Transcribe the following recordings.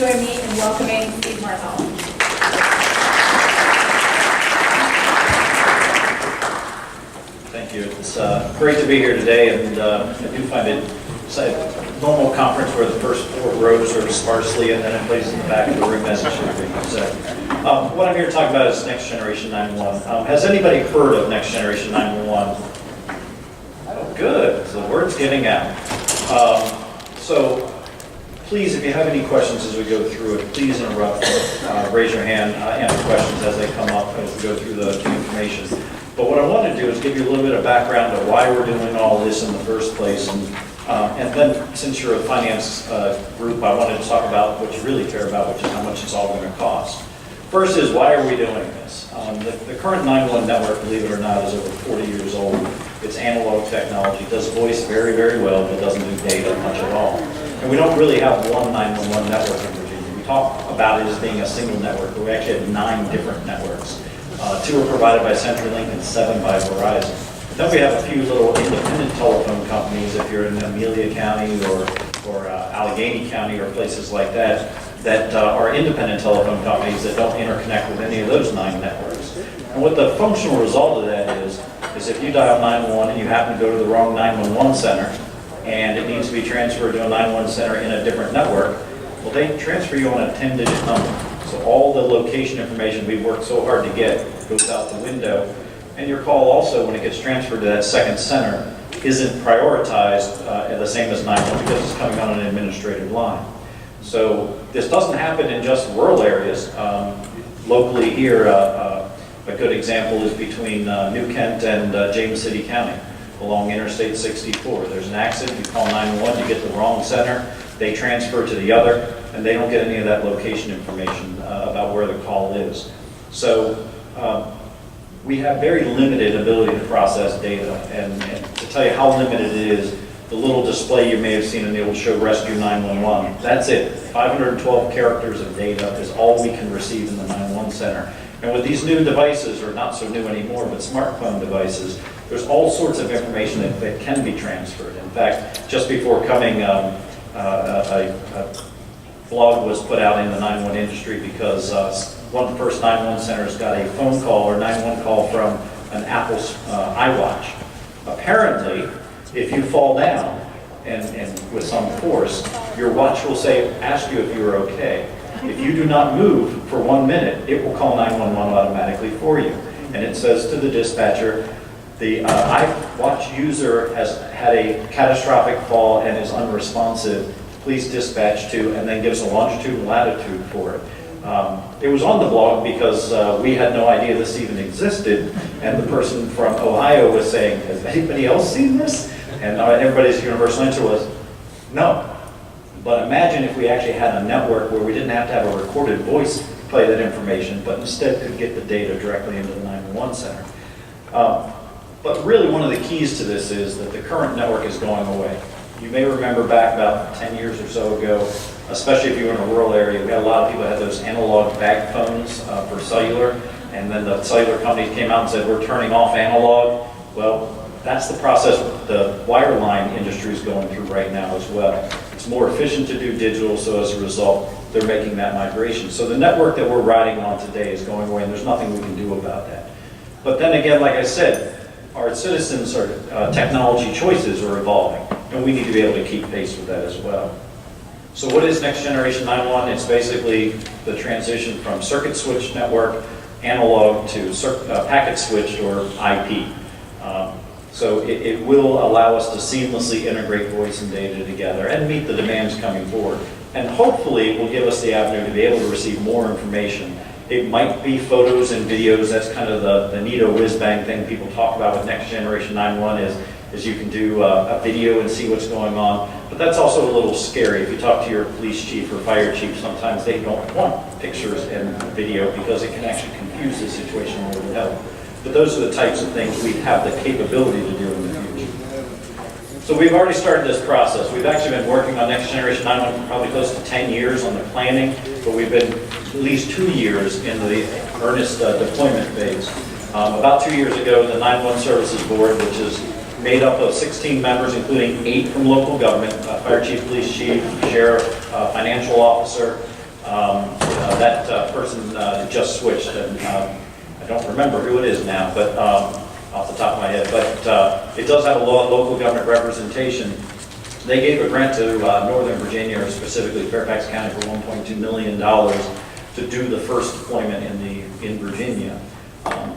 join me in welcoming Steve Marzolf. Thank you. It's great to be here today, and I do find it's a normal conference where the first 4 rows are sparsely, and then in places in the back of the room, as it should be. So, what I'm here to talk about is Next Generation 911. Has anybody heard of Next Generation 911? Oh, good. So the word's getting out. So please, if you have any questions as we go through it, please interrupt. Raise your hand, answer questions as they come up as we go through the information. But what I want to do is give you a little bit of background of why we're doing all this in the first place. And then, since you're a finance group, I wanted to talk about what you really care about, which is how much it's all going to cost. First is, why are we doing this? The current 911 network, believe it or not, is over 40 years old. It's analog technology, does voice very, very well, but doesn't do data much at all. And we don't really have one 911 network in Virginia. We talk about it as being a single network, but we actually have 9 different networks. 2 are provided by CenturyLink and 7 by Verizon. Then we have a few little independent telephone companies, if you're in Amelia County or Allegheny County or places like that, that are independent telephone companies that don't interconnect with any of those 9 networks. And what the functional result of that is if you dial 911 and you happen to go to the wrong 911 center and it needs to be transferred to a 911 center in a different network, well, they transfer you on a 10-digit number. So all the location information we've worked so hard to get goes out the window. And your call also, when it gets transferred to that second center, isn't prioritized the same as 911 because it's coming on an administrative line. So this doesn't happen in just rural areas. Locally here, a good example is between New Kent and James City County along Interstate 64. There's an accident, you call 911, you get the wrong center, they transfer to the other, and they don't get any of that location information about where the call is. So we have very limited ability to process data, and to tell you how limited it is, the little display you may have seen in the old show Rescue 911, that's it. 512 characters of data is all we can receive in the 911 center. And with these new devices, or not so new anymore, but smartphone devices, there's all sorts of information that can be transferred. In fact, just before coming, a blog was put out in the 911 industry because one of the first 911 centers got a phone call or 911 call from an Apple's iWatch. Apparently, if you fall down and with some force, your watch will ask you if you are okay. If you do not move for 1 minute, it will call 911 automatically for you. And it says to the dispatcher, the iWatch user has had a catastrophic fall and is unresponsive. Please dispatch to, and then gives a longitude and latitude for it. It was on the blog because we had no idea this even existed, and the person from Ohio was saying, has anybody else seen this? And everybody's universal answer was, no. But imagine if we actually had a network where we didn't have to have a recorded voice play that information, but instead could get the data directly into the 911 center. But really one of the keys to this is that the current network is going away. You may remember back about 10 years or so ago, especially if you were in a rural area, we had a lot of people that had those analog bag phones for cellular, and then the cellular companies came out and said, we're turning off analog. Well, that's the process the wireline industry is going through right now as well. It's more efficient to do digital, so as a result, they're making that migration. So the network that we're riding on today is going away, and there's nothing we can do about that. But then again, like I said, our citizens' technology choices are evolving, and we need to be able to keep pace with that as well. So what is Next Generation 911? It's basically the transition from circuit switched network, analog, to packet switched, or IP. So it will allow us to seamlessly integrate voice and data together and meet the demands coming forward. And hopefully it will give us the avenue to be able to receive more information. It might be photos and videos. That's kind of the neato whiz-bang thing people talk about with Next Generation 911 is you can do a video and see what's going on. But that's also a little scary. If you talk to your police chief or fire chief, sometimes they don't want pictures and video because it can actually confuse the situation more than help. But those are the types of things we have the capability to do in the future. So we've already started this process. We've actually been working on Next Generation 911 for probably close to 10 years on the planning, but we've been at least 2 years in the earnest deployment phase. About 2 years ago, the 911 Services Board, which is made up of 16 members, including 8 from local government, fire chief, police chief, sheriff, financial officer, That person just switched, and I don't remember who it is now, but off the top of my head. But it does have a local government representation. They gave a grant to Northern Virginia, or specifically Fairfax County, for $1.2 million to do the first deployment in Virginia.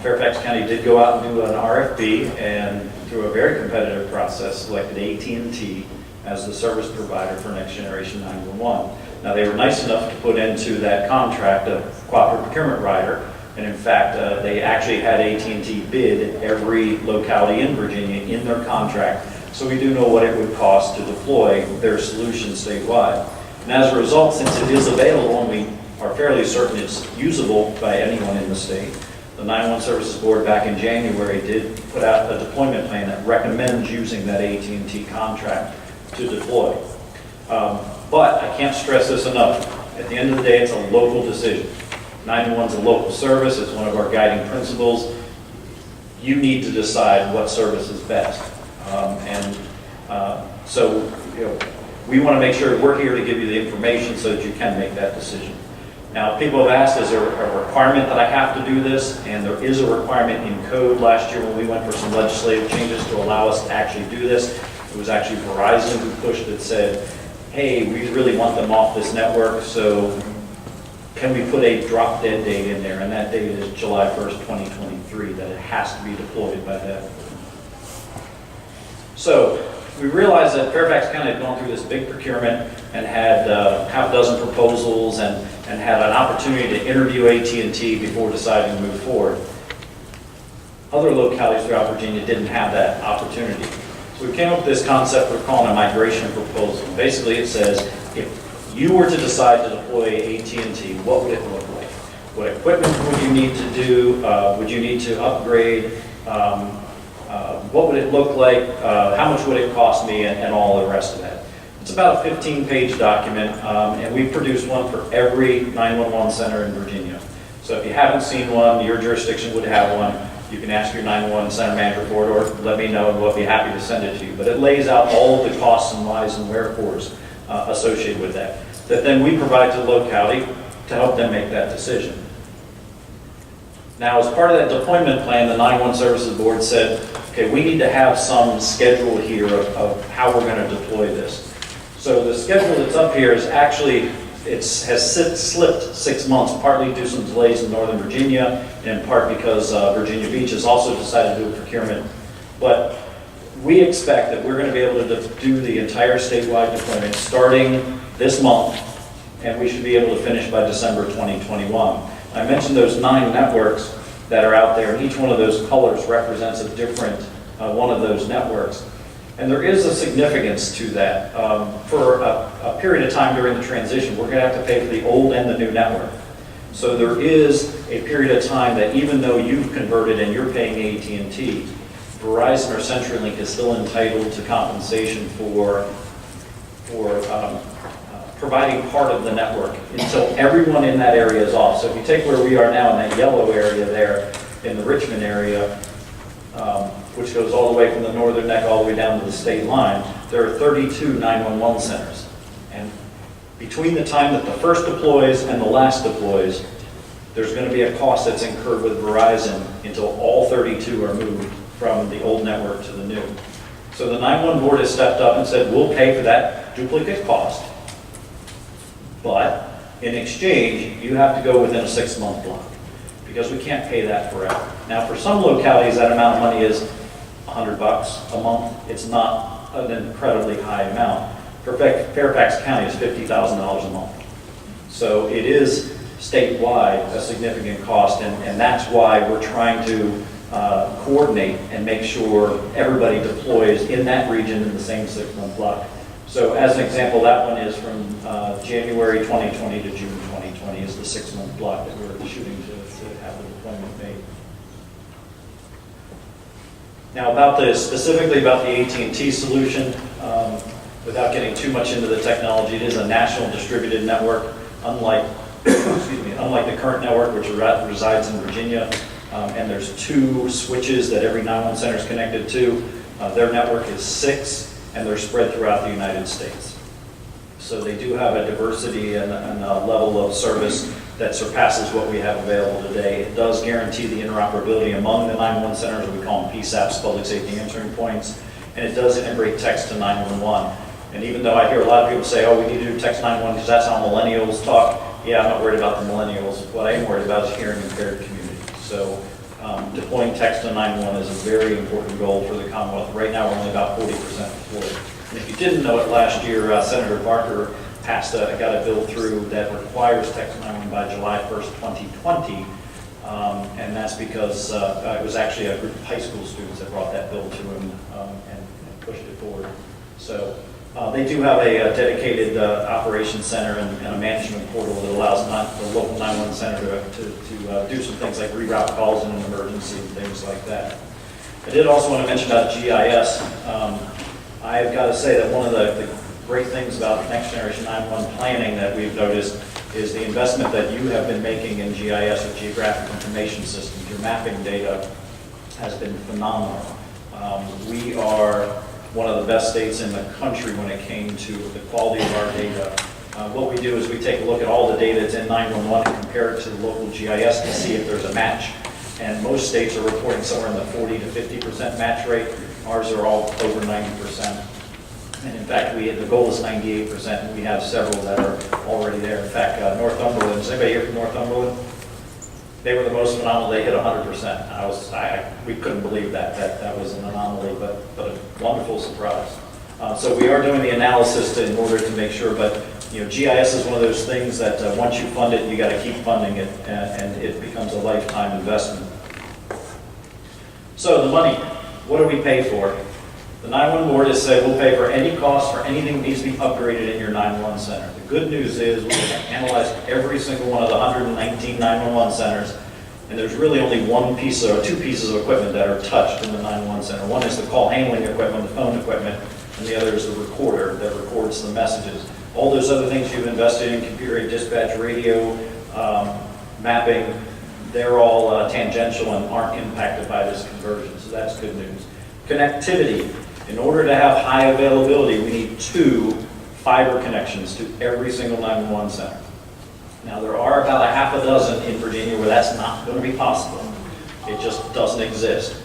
Fairfax County did go out and do an RFP, and through a very competitive process, selected AT&T as the service provider for Next Generation 911. Now, they were nice enough to put into that contract a cooperative procurement rider, and in fact, they actually had AT&T bid every locality in Virginia in their contract, so we do know what it would cost to deploy their solution statewide. And as a result, since it is available and we are fairly certain it's usable by anyone in the state, the 911 Services Board back in January did put out a deployment plan that recommends using that AT&T contract to deploy. But I can't stress this enough. At the end of the day, it's a local decision. 911 is a local service. It's one of our guiding principles. You need to decide what service is best. So we want to make sure we're here to give you the information so that you can make that decision. Now, people have asked, is there a requirement that I have to do this? And there is a requirement in code. Last year when we went for some legislative changes to allow us to actually do this, it was actually Verizon who pushed it, said, hey, we really want them off this network, so can we put a drop dead date in there? And that date is July 1st, 2023, that it has to be deployed by then. So we realized that Fairfax County had gone through this big procurement and had half a dozen proposals and had an opportunity to interview AT&T before deciding to move forward. Other localities throughout Virginia didn't have that opportunity. So we came up with this concept we're calling a migration proposal. Basically it says, if you were to decide to deploy AT&T, what would it look like? What equipment would you need to do? Would you need to upgrade? What would it look like? How much would it cost me? And all the rest of that. It's about a 15-page document, and we produced one for every 911 center in Virginia. So if you haven't seen one, your jurisdiction would have one. You can ask your 911 center manager for it, or let me know, and we'll be happy to send it to you. But it lays out all of the costs and whys and wherefores associated with that then we provide to the locality to help them make that decision. Now, as part of that deployment plan, the 911 Services Board said, okay, we need to have some schedule here of how we're going to deploy this. So the schedule that's up here is actually, has slipped 6 months, partly due to some delays in Northern Virginia, and in part because Virginia Beach has also decided to do a procurement. But we expect that we're going to be able to do the entire statewide deployment starting this month, and we should be able to finish by December 2021. I mentioned those 9 networks that are out there, and each one of those colors represents a different one of those networks. And there is a significance to that. For a period of time during the transition, we're going to have to pay for the old and the new network. So there is a period of time that even though you've converted and you're paying AT&T, Verizon or CenturyLink is still entitled to compensation for providing part of the network until everyone in that area is off. So if you take where we are now in that yellow area there, in the Richmond area, which goes all the way from the northern neck all the way down to the state line, there are 32 911 centers. And between the time that the first deploys and the last deploys, there's going to be a cost that's incurred with Verizon until all 32 are moved from the old network to the new. So the 911 board has stepped up and said, we'll pay for that duplicate cost, but in exchange, you have to go within a 6-month block, because we can't pay that forever. Now, for some localities, that amount of money is $100 a month. It's not an incredibly high amount. For Fairfax County, it's $50,000 a month. So it is statewide a significant cost, and that's why we're trying to coordinate and make sure everybody deploys in that region in the same 6-month block. So as an example, that one is from January 2020 to June 2020 is the 6-month block that we're shooting to have the deployment made. Now specifically about the AT&T solution, without getting too much into the technology, it is a national distributed network, unlike the current network, which resides in Virginia. And there's 2 switches that every 911 center is connected to. Their network is 6, and they're spread throughout the United States. So they do have a diversity and a level of service that surpasses what we have available today. It does guarantee the interoperability among the 911 centers, we call them PSAPs, Public Safety Answering Points, and it does integrate text to 911. And even though I hear a lot of people say, oh, we need to do text 911 because that's how millennials talk, yeah, I'm not worried about the millennials. What I am worried about is hearing impaired community. So deploying text to 911 is a very important goal for the Commonwealth. Right now, we're only about 40% deployed. And if you didn't know it, last year, Senator Barker got a bill through that requires text 911 by July 1st, 2020. And that's because it was actually a group of high school students that brought that bill to him and pushed it forward. So they do have a dedicated operations center and a management portal that allows the local 911 center to do some things like reroute calls in an emergency and things like that. I did also want to mention about GIS. I've got to say that one of the great things about next generation 911 planning that we've noticed is the investment that you have been making in GIS, or Geographic Information Systems. Your mapping data has been phenomenal. We are one of the best states in the country when it came to the quality of our data. What we do is we take a look at all the data that's in 911 and compare it to the local GIS to see if there's a match. And most states are reporting somewhere in the 40 to 50% match rate. Ours are all over 90%. And in fact, the goal is 98%, and we have several that are already there. In fact, Northumberland, is anybody here from Northumberland? They were the most phenomenal. They hit 100%. We couldn't believe that was an anomaly, but a wonderful surprise. So we are doing the analysis in order to make sure, but GIS is one of those things that once you fund it, you got to keep funding it, and it becomes a lifetime investment. So the money, what do we pay for? The 911 board has said we'll pay for any cost for anything that needs to be upgraded in your 911 center. The good news is we have analyzed every single one of the 119 911 centers, and there's really only two pieces of equipment that are touched in the 911 center. One is the call handling equipment, the phone equipment, and the other is the recorder that records the messages. All those other things you've invested in, computer-aided dispatch, radio, mapping, they're all tangential and aren't impacted by this conversion, so that's good news. Connectivity. In order to have high availability, we need 2 fiber connections to every single 911 center. Now, there are about a half a dozen in Virginia where that's not going to be possible. It just doesn't exist.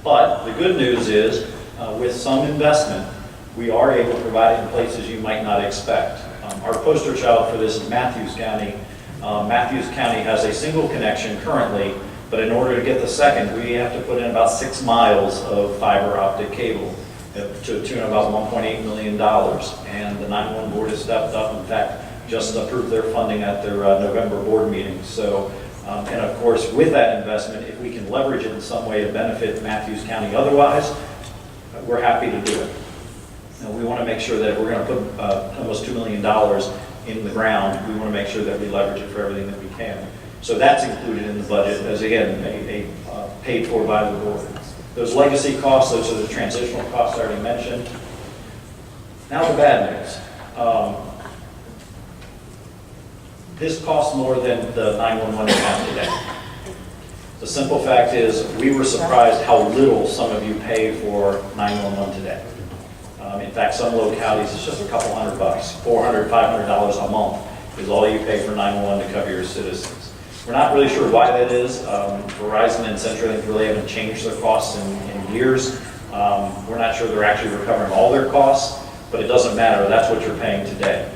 But the good news is, with some investment, we are able to provide it in places you might not expect. Our poster child for this is Matthews County. Matthews County has a single connection currently, but in order to get the second, we have to put in about 6 miles of fiber optic cable to a tune of about $1.8 million. And the 911 board has stepped up. In fact, just approved their funding at their November board meeting. So, and of course, with that investment, if we can leverage it in some way to benefit Matthews County otherwise, we're happy to do it. Now, we want to make sure that if we're going to put almost $2 million in the ground, we want to make sure that we leverage it for everything that we can. So that's included in the budget as, again, paid for by the board. Those legacy costs, those are the transitional costs I already mentioned. Now the bad news. This costs more than the 911 we have today. The simple fact is we were surprised how little some of you pay for 911 today. In fact, some localities, it's just a couple $100, $400, $500 a month is all you pay for 911 to cover your citizens. We're not really sure why that is. Verizon and CenturyLink really haven't changed their costs in years. We're not sure they're actually recovering all their costs, but it doesn't matter. That's what you're paying today.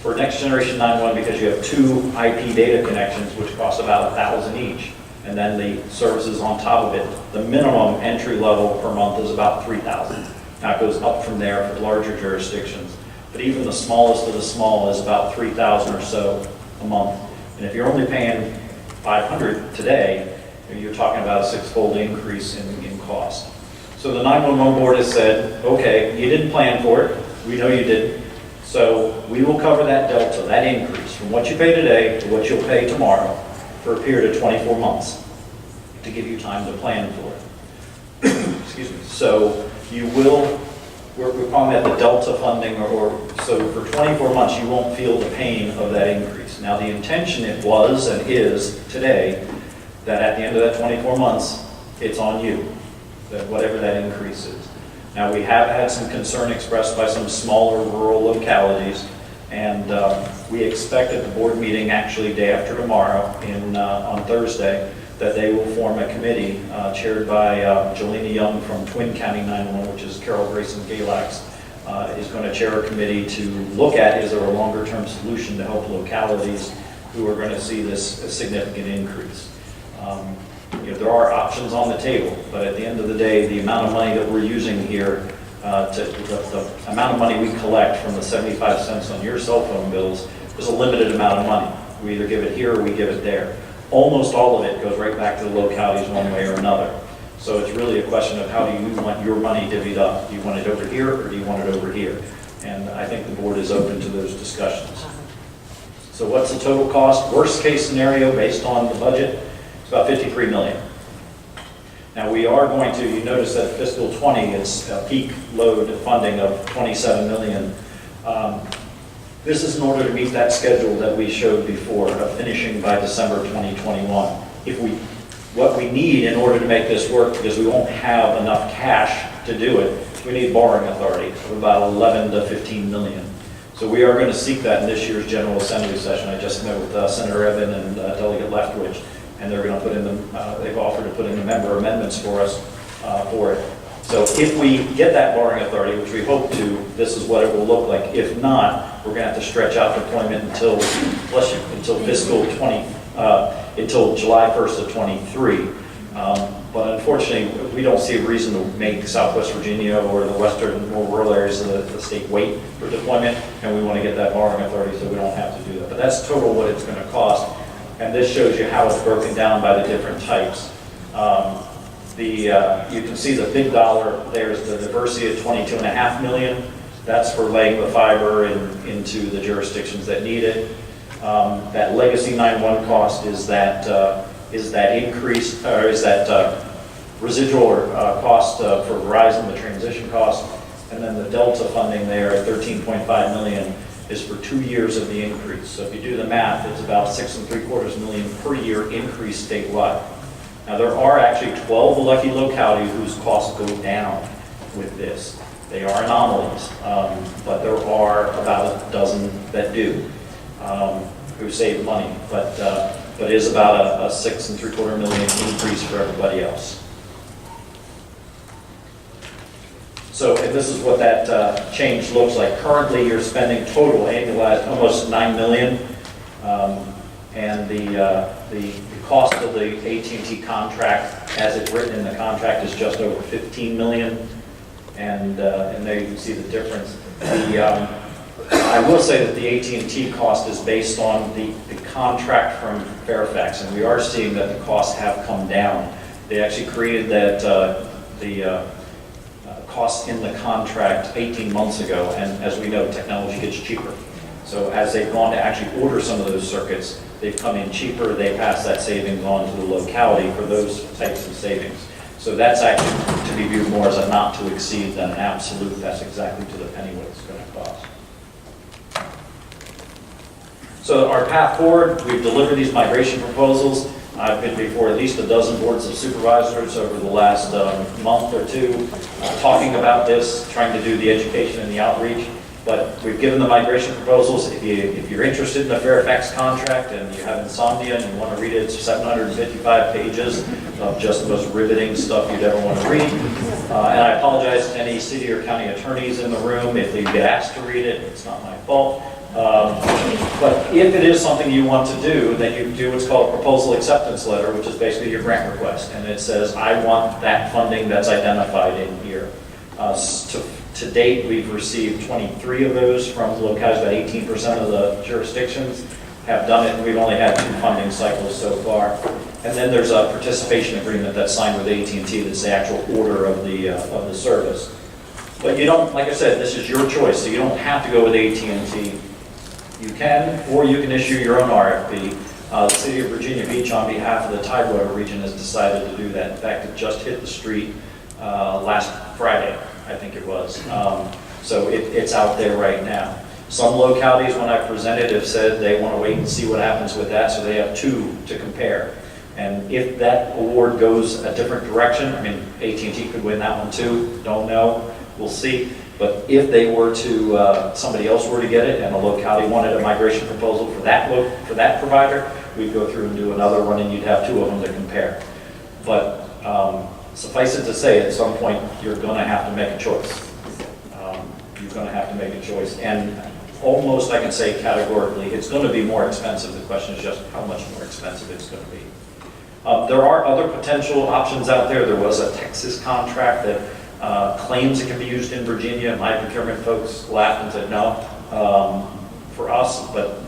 For next generation 911, because you have 2 IP data connections, which cost about $1,000 each, and then the services on top of it, the minimum entry level per month is about $3,000. Now it goes up from there for larger jurisdictions, but even the smallest of the small is about $3,000 or so a month. And if you're only paying $500 today, you're talking about a 6-fold increase in cost. So the 911 board has said, okay, you didn't plan for it. We know you didn't. So we will cover that delta, that increase from what you pay today to what you'll pay tomorrow for a period of 24 months to give you time to plan for it. Excuse me. So you will, we're calling that the delta funding, so for 24 months you won't feel the pain of that increase. Now the intention it was and is today that at the end of that 24 months, it's on you, that whatever that increase is. Now, we have had some concern expressed by some smaller rural localities, and we expect at the board meeting, actually day after tomorrow, on Thursday, that they will form a committee chaired by Jolena Young from Twin County 911, which is Carol Grayson Galax, is going to chair a committee to look at, is there a longer-term solution to help localities who are going to see this significant increase. There are options on the table, but at the end of the day, the amount of money that we're using here, the amount of money we collect from the 75 cents on your cell phone bills is a limited amount of money. We either give it here or we give it there. Almost all of it goes right back to the localities one way or another. So it's really a question of how do you want your money divvied up? Do you want it over here or do you want it over here? And I think the board is open to those discussions. So what's the total cost? Worst case scenario based on the budget, it's about $53 million. Now we are going to, you notice that fiscal 20, it's a peak load funding of $27 million. This is in order to meet that schedule that we showed before of finishing by December 2021. What we need in order to make this work, because we won't have enough cash to do it, we need borrowing authority of about 11 to 15 million. So we are going to seek that in this year's General Assembly session. I just met with Senator Evan and Delegate Leftwich, and they're going to put in they've offered to put in the member amendments for us for it. So if we get that borrowing authority, which we hope to, this is what it will look like. If not, we're going to have to stretch out deployment until fiscal 20, until July 1st of 23. But unfortunately, we don't see a reason to make Southwest Virginia or the western, more rural areas of the state wait for deployment, and we want to get that borrowing authority so we don't have to do that. But that's total what it's going to cost, and this shows you how it's broken down by the different types. You can see the big dollar there is the diversity at $22.5 million. That's for laying the fiber into the jurisdictions that need it. That legacy 911 cost is that increase, or is that residual or cost for Verizon, the transition cost, and then the Delta funding there at $13.5 million is for 2 years of the increase. So if you do the math, it's about $6.75 million per year increase statewide. Now there are actually 12 lucky localities whose costs go down with this. They are anomalies, but there are about a dozen that do, who save money. But it is about a $6.75 million increase for everybody else. So if this is what that change looks like. Currently, you're spending total annualized almost $9 million, and the cost of the AT&T contract, as it's written in the contract, is just over $15 million, and there you can see the difference. I will say that the AT&T cost is based on the contract from Fairfax, and we are seeing that the costs have come down. They actually created that the cost in the contract 18 months ago, and as we know, technology gets cheaper. So as they've gone to actually order some of those circuits, they've come in cheaper, they pass that savings on to the locality for those types of savings. So that's actually to be viewed more as a not to exceed than an absolute. That's exactly to the penny what it's going to cost. So our path forward, we've delivered these migration proposals. I've been before at least a dozen boards of supervisors over the last month or two talking about this, trying to do the education and the outreach. But we've given the migration proposals. If you're interested in the Fairfax contract and you have insomnia and you want to read it, it's 755 pages of just the most riveting stuff you'd ever want to read. And I apologize to any city or county attorneys in the room if they get asked to read it. It's not my fault. But if it is something you want to do, then you do what's called a proposal acceptance letter, which is basically your grant request. And it says, I want that funding that's identified in here. To date, we've received 23 of those from localities. About 18% of the jurisdictions have done it, and we've only had 2 funding cycles so far. And then there's a participation agreement that's signed with AT&T that's the actual order of the service. But you don't, like I said, this is your choice, so you don't have to go with AT&T. You can, or you can issue your own RFP. The City of Virginia Beach, on behalf of the Tidewater region, has decided to do that. In fact, it just hit the street last Friday, I think it was. So it's out there right now. Some localities, when I presented, have said they want to wait and see what happens with that, so they have 2 to compare. And if that award goes a different direction, I mean, AT&T could win that one too, don't know. we'll see. But if they were to, somebody else were to get it and a locality wanted a migration proposal for that provider, we'd go through and do another one and you'd have two of them to compare. But suffice it to say, at some point, you're going to have to make a choice. You're going to have to make a choice. And almost, I can say categorically, it's going to be more expensive. The question is just how much more expensive it's going to be. There are other potential options out there. There was a Texas contract that claims it can be used in Virginia. My procurement folks laughed and said no for us, but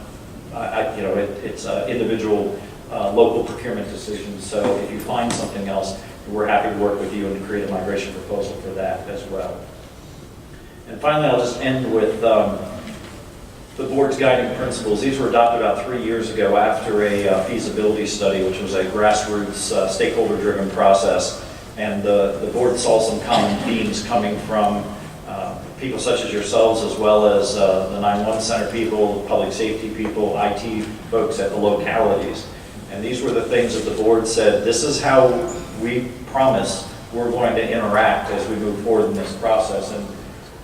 it's individual local procurement decisions. So if you find something else, we're happy to work with you and create a migration proposal for that as well. And finally, I'll just end with the board's guiding principles. These were adopted about 3 years ago after a feasibility study, which was a grassroots stakeholder-driven process. And the board saw some common themes coming from people such as yourselves, as well as the 911 center people, public safety people, IT folks at the localities. And these were the things that the board said, this is how we promise we're going to interact as we move forward in this process. And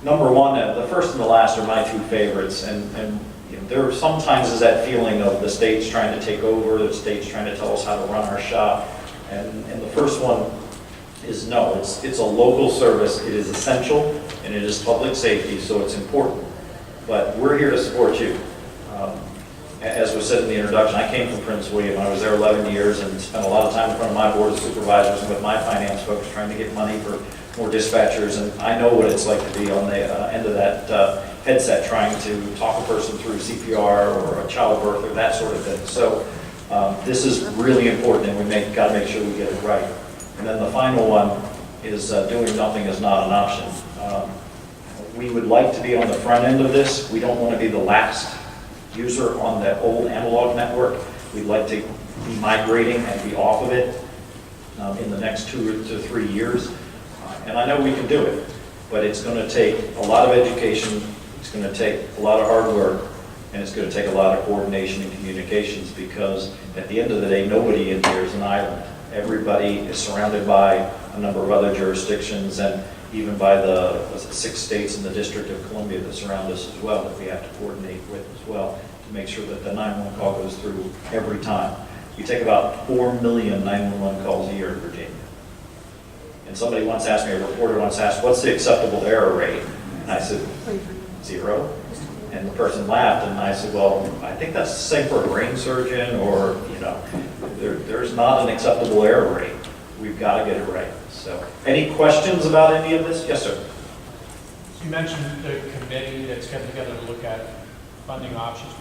number one, the first and the last are my two favorites. And there sometimes is that feeling of the state's trying to take over, the state's trying to tell us how to run our shop. And the first one is no, it's a local service, it is essential, and it is public safety, so it's important. But we're here to support you. As was said in the introduction, I came from Prince William. I was there 11 years and spent a lot of time in front of my board of supervisors and with my finance folks trying to get money for more dispatchers, and I know what it's like to be on the end of that headset trying to talk a person through CPR or a childbirth or that sort of thing. So this is really important, and we got to make sure we get it right. And then the final one is doing nothing is not an option. We would like to be on the front end of this. We don't want to be the last user on that old analog network. We'd like to be migrating and be off of it in the next 2 to 3 years. And I know we can do it, but it's going to take a lot of education, it's going to take a lot of hard work, and it's going to take a lot of coordination and communications, because at the end of the day, nobody in here is an island. Everybody is surrounded by a number of other jurisdictions, and even by the 6 states in the District of Columbia that surround us as well, that we have to coordinate with as well to make sure that the 911 call goes through every time. We take about 4 million 911 calls a year in Virginia. And somebody once asked me, a reporter once asked, what's the acceptable error rate? And I said, 0. And the person laughed, and I said, well, I think that's the same for a brain surgeon, or, there's not an acceptable error rate. We've got to get it right. So, any questions about any of this? Yes, sir. You mentioned the committee that's come together to look at funding options.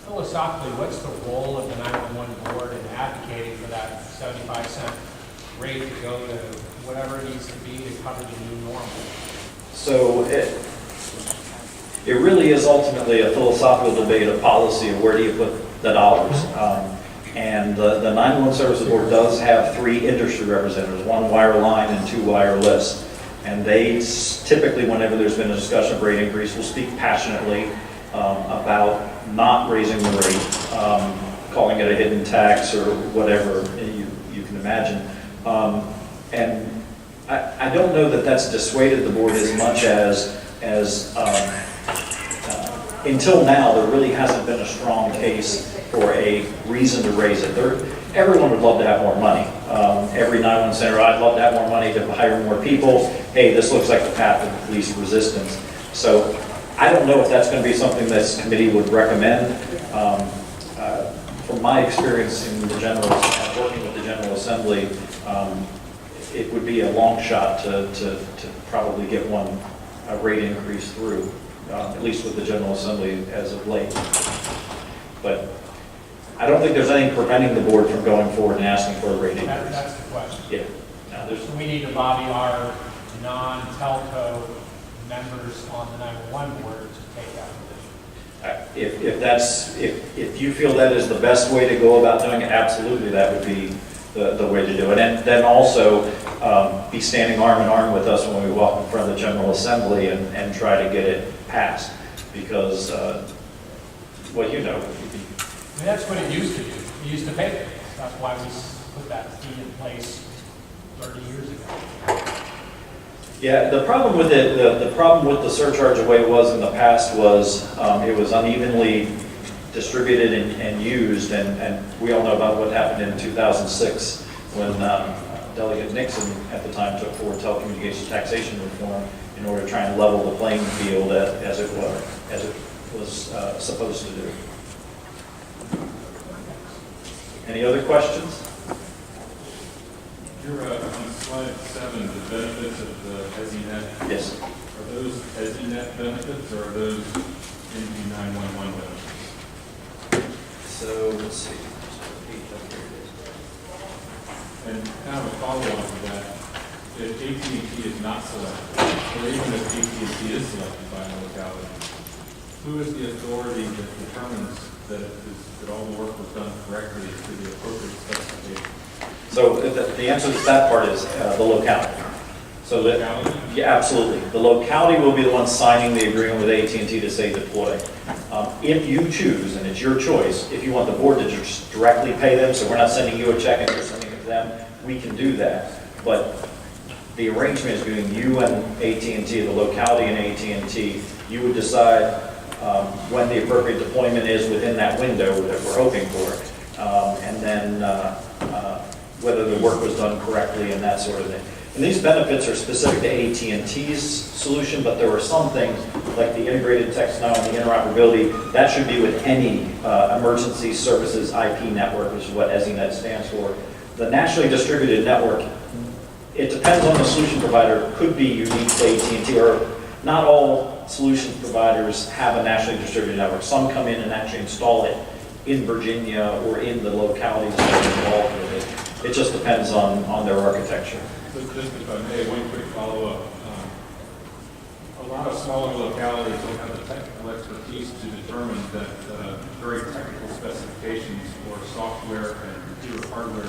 Philosophically, what's the role of the 911 board in advocating for that 75-cent rate to go to whatever it needs to be to cover the new normal? So it really is ultimately a philosophical debate of policy of where do you put the dollars. And the 911 Services Board does have 3 industry representatives, 1 wireline and 2 wireless. And they typically, whenever there's been a discussion of rate increase, will speak passionately about not raising the rate, calling it a hidden tax or whatever you can imagine. And I don't know that that's dissuaded the board as much as until now, there really hasn't been a strong case for a reason to raise it. Everyone would love to have more money. Every 911 center, I'd love to have more money to hire more people. Hey, this looks like the path of least resistance. So I don't know if that's going to be something this committee would recommend. From my experience in the working with the General Assembly, it would be a long shot to probably get a rate increase through, at least with the General Assembly as of late. But I don't think there's anything preventing the board from going forward and asking for a rate increase. That's the question. Yeah. So we need to lobby our non-telco members on the 911 board to take that position. If you feel that is the best way to go about doing it, absolutely, that would be the way to do it. And then also be standing arm in arm with us when we walk in front of the General Assembly and try to get it passed. Because, I mean, that's what it used to do. It used to pay for this. That's why we put that fee in place 30 years ago. Yeah, the problem with it, the problem with the surcharge, the way it was in the past was it was unevenly distributed and used, and we all know about what happened in 2006 when Delegate Nixon at the time took forward telecommunications taxation reform in order to try and level the playing field as it was supposed to do. Any other questions? You're on slide 7, the benefits of the EZNet. Yes. Are those EZNet benefits or are those NG 911 benefits? So let's see. And kind of a follow-on to that, if AT&T is not selected, or even if AT&T is selected by a locality, who is the authority that determines that all the work was done correctly to the appropriate specification? So the answer to that part is the locality. So that, yeah, absolutely. The locality will be the one signing the agreement with AT&T to say deploy. If you choose, and it's your choice, if you want the board to just directly pay them, so we're not sending you a check and you're sending it to them, we can do that. But the arrangement is between you and AT&T, the locality and AT&T. You would decide when the appropriate deployment is within that window that we're hoping for, and then whether the work was done correctly and that sort of thing. And these benefits are specific to AT&T's solution, but there are some things like the integrated text now and the interoperability that should be with any emergency services IP network, which is what EZNet stands for. The nationally distributed network, it depends on the solution provider, could be unique to AT&T, or not all solution providers have a nationally distributed network. Some come in and actually install it in Virginia or in the localities that are involved with it. It just depends on their architecture. So just if I may, one quick follow-up. A lot of smaller localities don't have the technical expertise to determine that very technical specifications for software and computer hardware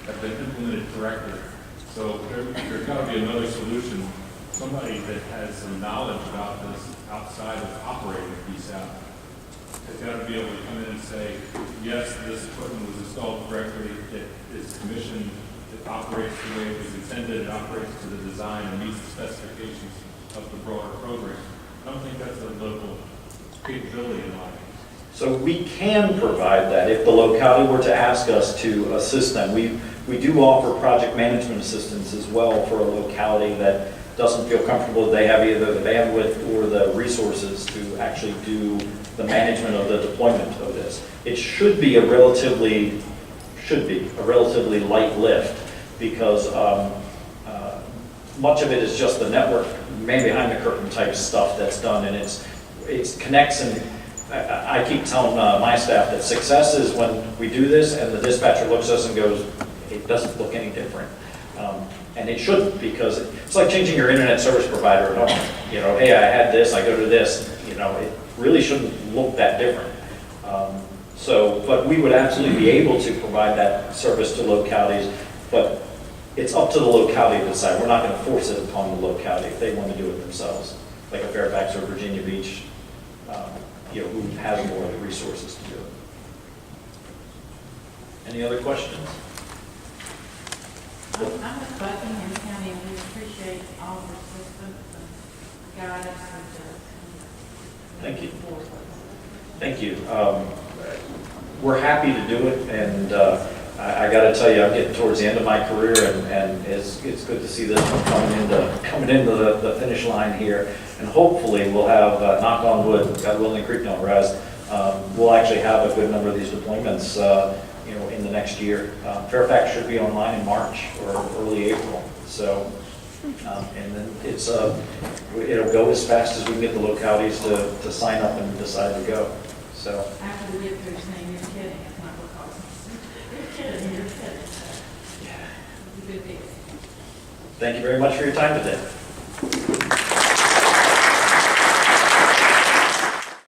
have been implemented correctly. So there's got to be another solution, somebody that has some knowledge about this outside of operating VITA has got to be able to come in and say, yes, this equipment was installed correctly, it is commissioned, it operates the way it was intended, it operates to the design and meets the specifications of the broader program. I don't think that's a local capability in mind. So we can provide that if the locality were to ask us to assist them. We do offer project management assistance as well for a locality that doesn't feel comfortable. They have either the bandwidth or the resources to actually do the management of the deployment of this. It should be a relatively light lift because much of it is just the network, man behind the curtain type stuff that's done, and it connects. And I keep telling my staff that success is when we do this and the dispatcher looks at us and goes, it doesn't look any different. And it shouldn't, because it's like changing your internet service provider. You know, hey, I had this, I go to this. You know, it really shouldn't look that different. But we would absolutely be able to provide that service to localities, but it's up to the locality to decide. We're not going to force it upon the locality if they want to do it themselves, like a Fairfax or Virginia Beach, who has more of the resources to do it. Any other questions? I'm with Buckingham County, and we appreciate all the assistance and guidance and Thank you. Thank you. We're happy to do it, and I got to tell you, I'm getting towards the end of my career, and it's good to see this one coming into the finish line here. And hopefully we'll have, knock on wood, God willing, the creek don't rise, we'll actually have a good number of these deployments in the next year. Fairfax should be online in March or early April. So, and then it'll go as fast as we can get the localities to sign up and decide to go. So. after we get through saying you're kidding, it's not because you're kidding. Yeah. It's a good deal. Thank you very much for your time today.